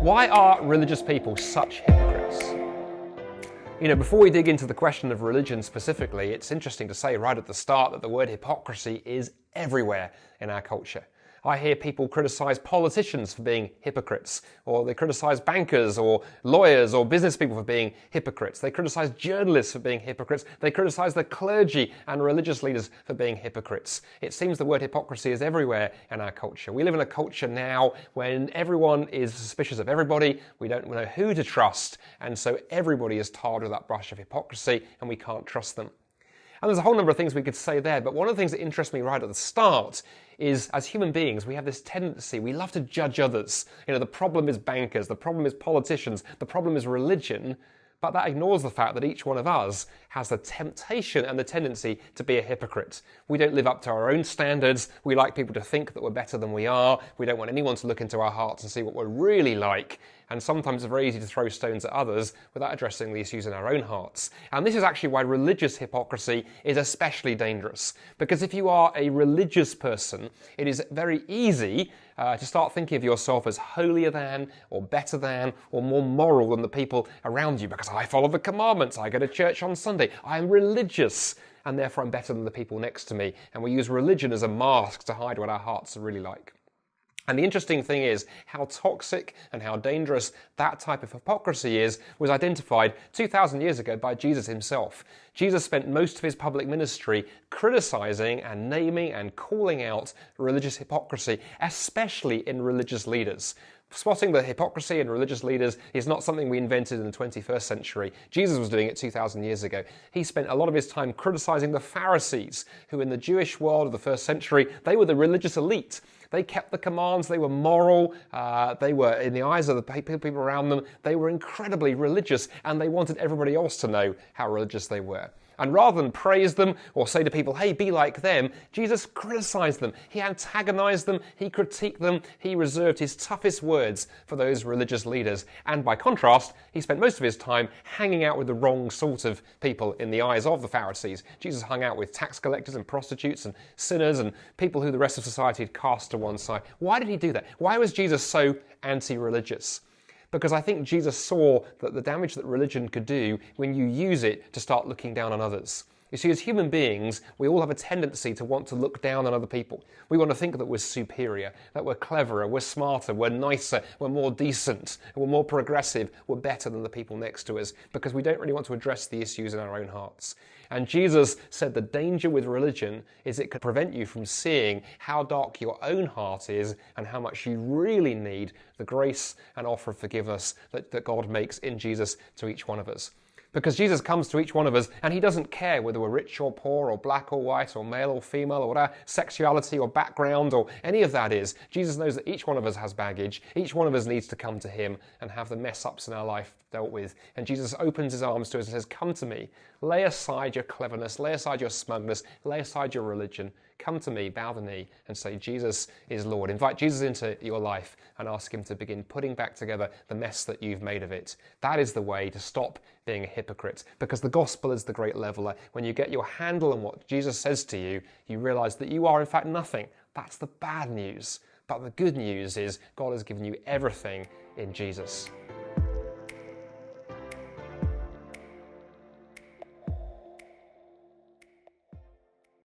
Why are religious people such hypocrites? Before we dig into the question of religion specifically, it's interesting to say right at the start that the word hypocrisy is everywhere in our culture. I hear people criticize politicians for being hypocrites, or they criticize bankers or lawyers or business people for being hypocrites. They criticize journalists for being hypocrites. They criticize the clergy and religious leaders for being hypocrites. It seems the word hypocrisy is everywhere in our culture. We live in a culture now when everyone is suspicious of everybody. We don't know who to trust, and so everybody is tarred with that brush of hypocrisy, and we can't trust them. And there's a whole number of things we could say there, but one of the things that interests me right at the start is, as human beings, we have this tendency, we love to judge others. The problem is bankers, the problem is politicians, the problem is religion, but that ignores the fact that each one of us has the temptation and the tendency to be a hypocrite. We don't live up to our own standards. We like people to think that we're better than we are. We don't want anyone to look into our hearts and see what we're really like. And sometimes it's very easy to throw stones at others without addressing the issues in our own hearts. And this is actually why religious hypocrisy is especially dangerous. Because if you are a religious person, it is very easy to start thinking of yourself as holier than, or better than, or more moral than the people around you. Because I follow the commandments, I go to church on Sunday, I am religious, and therefore I'm better than the people next to me. And we use religion as a mask to hide what our hearts are really like. And the interesting thing is how toxic and how dangerous that type of hypocrisy is was identified 2,000 years ago by Jesus himself. Jesus spent most of his public ministry criticizing and naming and calling out religious hypocrisy, especially in religious leaders. Spotting the hypocrisy in religious leaders is not something we invented in the 21st century. Jesus was doing it 2,000 years ago. He spent a lot of his time criticizing the Pharisees, who in the Jewish world of the first century, they were the religious elite. They kept the commands, they were moral, they were, in the eyes of the people around them, they were incredibly religious, and they wanted everybody else to know how religious they were. And rather than praise them or say to people, hey, be like them, Jesus criticized them. He antagonized them, he critiqued them, he reserved his toughest words for those religious leaders. And by contrast, he spent most of his time hanging out with the wrong sort of people in the eyes of the Pharisees. Jesus hung out with tax collectors and prostitutes and sinners and people who the rest of society had cast to one side. Why did he do that? Why was Jesus so anti-religious? Because I think Jesus saw that the damage that religion could do when you use it to start looking down on others. You see, as human beings, we all have a tendency to want to look down on other people. We want to think that we're superior, that we're cleverer, we're smarter, we're nicer, we're more decent, we're more progressive, we're better than the people next to us, because we don't really want to address the issues in our own hearts. And Jesus said the danger with religion is it could prevent you from seeing how dark your own heart is and how much you really need the grace and offer of forgiveness that God makes in Jesus to each one of us. Because Jesus comes to each one of us and he doesn't care whether we're rich or poor or black or white or male or female or what our sexuality or background or any of that is. Jesus knows that each one of us has baggage. Each one of us needs to come to him and have the mess-ups in our life dealt with. And Jesus opens his arms to us and says, come to me. Lay aside your cleverness. Lay aside your smugness. Lay aside your religion. Come to me, bow the knee and say, Jesus is Lord. Invite Jesus into your life and ask him to begin putting back together the mess that you've made of it. That is the way to stop being a hypocrite, because the gospel is the great leveler. When you get your handle on what Jesus says to you, you realize that you are in fact nothing. That's the bad news. But the good news is God has given you everything in Jesus.